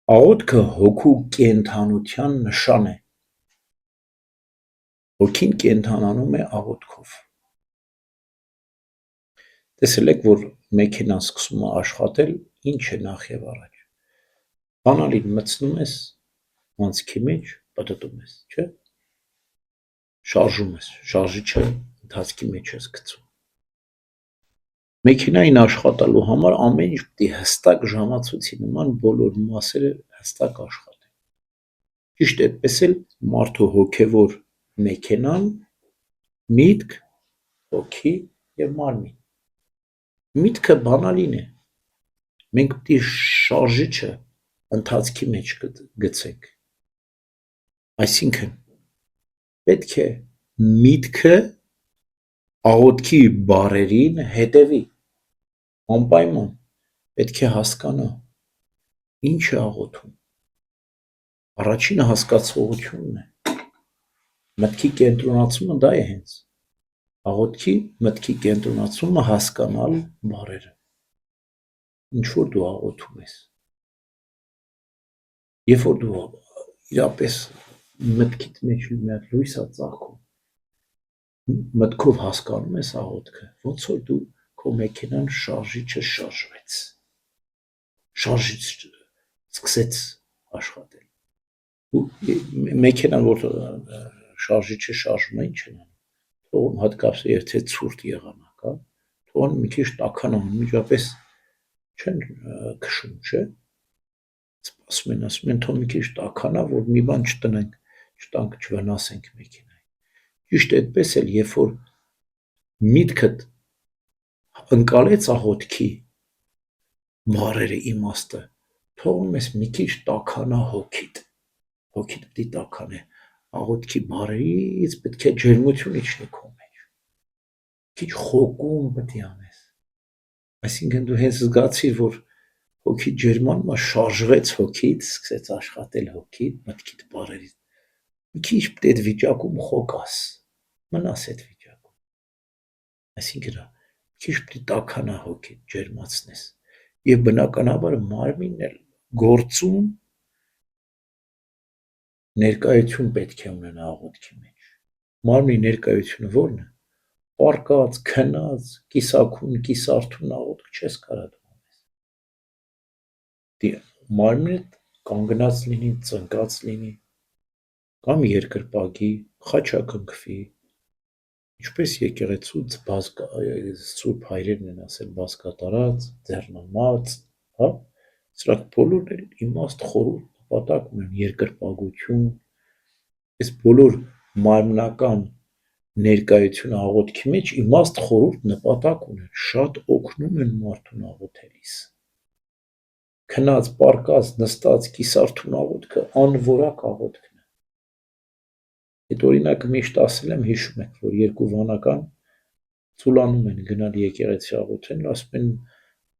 Աղոթքը հոգու կենդանության նշան է։ Հոգին կենդանանում է աղոթքով։ Տեսել եք, որ մեքենան սկսում է աշխատել, ինչ է նախ եւ առաջ։ Բանալին մտցնում ես անցքի մեջ, պտտում ես, չէ՞։ Շարժում ես, շարժիչը ընթացքի մեջ ես գցում։ Մեքենային աշխատելու համար ամեն ինչ պետք է հստակ ժամացույցի նման բոլոր մասերը հստակ աշխատեն։ Ճիշտ այդպես էլ մարդու հոգևոր մեքենան, միտք, հոգի եւ մարմին։ Միտքը բանալին է։ Մենք պետք է շարժիչը ընթացքի մեջ գցենք։ Այսինքն պետք է միտքը աղոթքի բառերին հետևի, անպայման պետք է հասկանա ինչ է աղոթում։ Առաջինը հասկացողությունն է։ Մտքի կենտրոնացումը դա է հենց։ Աղոթքի մտքի կենտրոնացումը հասկանալ բառերը։ Ինչ որ դու աղոթում ես։ Երբ որ դու իրապես մտքիդ մեջ մի հատ լույս է ծաղկում, մտքով հասկանում ես աղոթքը, ոնց որ դու քո մեքենան շարժիչը շարժվեց, շարժիչ սկսեց աշխատել։ Մեքենան որ շարժիչը շարժվում է, ինչ են անում, թողում հատկապես եթե ցուրտ եղանակ, թողում մի քիչ տաքանում, միջապես չեն քշում, չէ՞։ Սպասում են, թող մի քիչ տաքանա, որ մի բան չտնենք, չտանք, չվնասենք մեքենային։ Ճիշտ այդպես էլ, երբ որ միտքդ ընկալեց աղոթքի բառերը իմաստը, թողում ես մի քիչ տաքանա հոգիդ պետք է տաքանե, աղոթքի բառերից պետք է ջերմություն իջնի քո մեջ, քիչ խոկում պետք է անես, այսինքն դու հենց զգացիր, որ հոգի ջերմանում շարժվեց հոգիդ, սկսեց աշխատել հոգիդ, մտքիդ բառերից, մի քիչ պետք է այդ վիճակում խոկաս, մնաս այդ վիճակում, այսինքն քիչ պետք է տաքանա հոգիդ, ջերմացնես, եւ բնականաբար մարմինն էլ գործում ներկայություն պետք է ունենա աղոթքի մեջ։ Մարմնի ներկայությունը ո՞րն է։ Պառկած, քնած, կիսաքուն, կիսարթուն աղոթք չես կարող դու անես։ Մարմինդ կանգնած լինի, ծնկած լինի, կամ երկրպագի, խաչակնքվի, ինչպես եկեղեցու սուրբ հայրերն են ասել, բազկատարած, ձեռնամած, հա, սրանք բոլորն իմաստ խորհուրդ նպատակ ունեն, երկրպագություն, այս բոլոր մարմնական ներկայությունը աղոթքի մեջ իմաստ խորհուրդ նպատակ ունեն, շատ օգնում են մարդուն աղոթելիս։ Քնած, պառկած, նստած, կիսարթուն աղոթքը անորակ աղոթքն է։ Այդ օրինակը միշտ ասել եմ, հիշում եք, որ երկու վանական ծուլանում են գնալ եկեղեցի աղոթեն, ասում են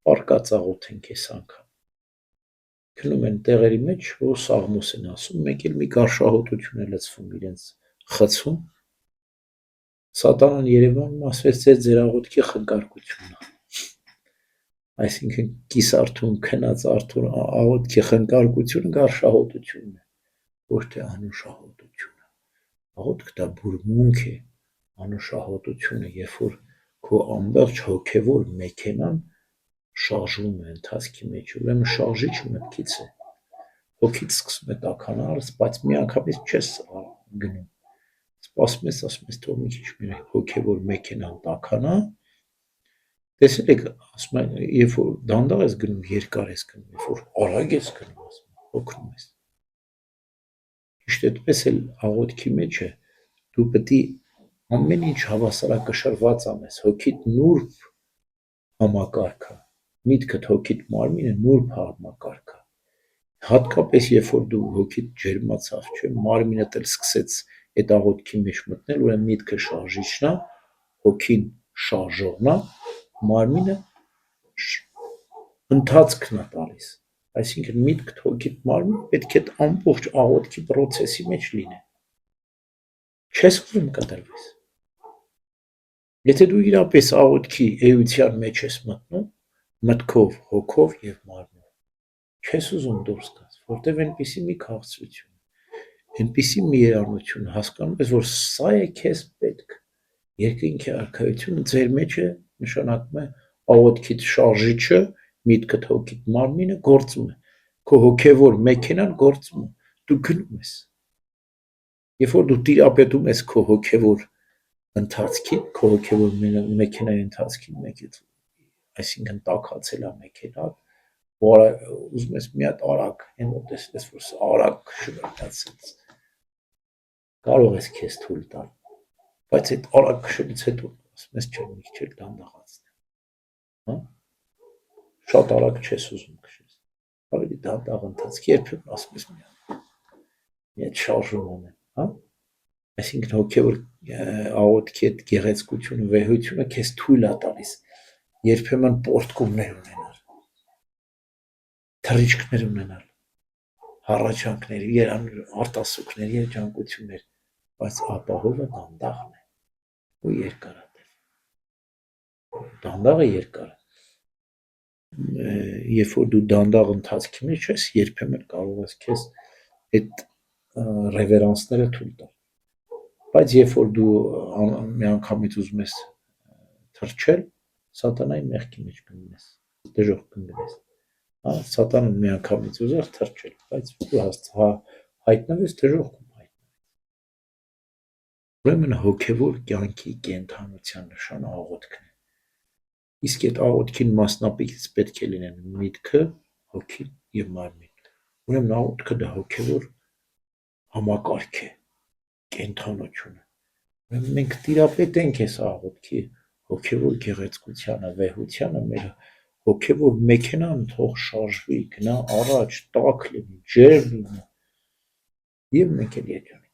պառկած աղոթենք այս անգամ։ Քնում են տեղերի մեջ, որ սաղմոս են ասում, մեկ էլ մի գարշահոտություն է լցվում իրենց խցում։ Սատանան Երևանում ասվեց ձեր աղոթքի խնկարկությունն է։ Այսինքն կիսարթուն, քնած արթուն աղոթքի խնկարկությունը գարշահոտությունն է, ոչ թե անուշահոտությունը։ Աղոթքը դա բուրմունք է, անուշահոտությունը, երբ որ քո ամբողջ հոգևոր մեքենան շարժվում է ընթացքի մեջ, ուրեմն շարժիչը մտքից է, հոգիդ սկսում է տաքանալ, բայց միանգամից չես գնում, սպասում ես, ասում ես, թող մի քիչ մեր հոգևոր մեքենան տաքանա, տեսել եք, ասում են, երբ որ դանդաղ ես գնում, երկար ես գնում, երբ որ արագ ես գնում, ասում են, հոգնում ես։ Ճիշտ այդպես էլ աղոթքի մեջ է, դու պետք է ամեն ինչ հավասարակշռված անես, հոգիդ նուրբ համակարգը, միտքդ հոգիդ մարմինը նուրբ համակարգը։ Հատկապես երբ որ դու հոգիդ ջերմացավ, չէ, մարմինդ էլ սկսեց այդ աղոթքի մեջ մտնել, ուրեմն միտքը շարժիչն է, հոգին շարժողն է, մարմինը ընթացքն է տալիս, այսինքն միտքդ հոգիդ մարմին պետք է ամբողջ աղոթքի պրոցեսի մեջ լինի։ Չես ուզում կտրվես։ Եթե դու իրապես աղոթքի էության մեջ ես մտնում, մտքով, հոգով եւ մարմնով, չես ուզում դուրս գաս, որտեվ այնպիսի մի քաղցրություն, այնպիսի մի երանություն, հասկանում ես, որ սա է քեզ պետք։ Երկինքի արքայությունը ձեր մեջ է, նշանակում է աղոթքիդ շարժիչը, միտքդ հոգիդ մարմինը գործում է, քո հոգևոր մեքենան գործում է, դու գնում ես։ Երբ որ դու տիրապետում ես քո հոգևոր ընթացքին, քո հոգևոր մեքենայի ընթացքին մեկից, այսինքն տաքացել է մեքենան, ուզում ես մի հատ արագ, այն տեսնես, որ սա արագ շվրտացեց, կարող ես քեզ թույլ տալ, բայց այդ արագ քշելուց հետո ասում ես չէ, մի քիչ դանդաղացնեմ, շատ արագ չես ուզում քշես, ավելի դանդաղ ընթացք, երբեմն ասում ես մի հատ շարժում անեմ, այսինքն հոգևոր աղոթքի այդ գեղեցկությունը, վեհությունը քեզ թույլ է տալիս երբեմն պոռթկումներ ունենալ, թռիչքներ ունենալ, հառաչանքներ, արտասուքներ, երջանկություններ, բայց ապահովը դանդաղն է ու երկարատև։ Դանդաղը երկար է։ Երբ որ դու դանդաղ ընթացքի մեջ ես, երբեմն կարող ես քեզ այդ ռևերանսները թույլ տալ։ Բայց երբ որ դու միանգամից ուզում ես թռչել, սատանայի մեղքի մեջ կընկնես, դժոխք կընկնես։ Սատանան միանգամից ուզեր թռչել, բայց դու հայտնվես դժոխքում հայտնվես։ Ուրեմն հոգևոր կյանքի կենդանության նշանը աղոթքն է։ Իսկ այդ աղոթքին մասնապից պետք է լինեն միտքը, հոգին եւ մարմին։ Ուրեմն աղոթքը դա հոգևոր համակարգ է, կենդանությունը։ Ուրեմն մենք տիրապետենք այս աղոթքի հոգևոր գեղեցկությանը, վեհությանը, մեր հոգևոր մեքենան թող շարժվի, գնա առաջ, տաք լինի, ջերմ լինի, եւ մենք էլ երջանիկ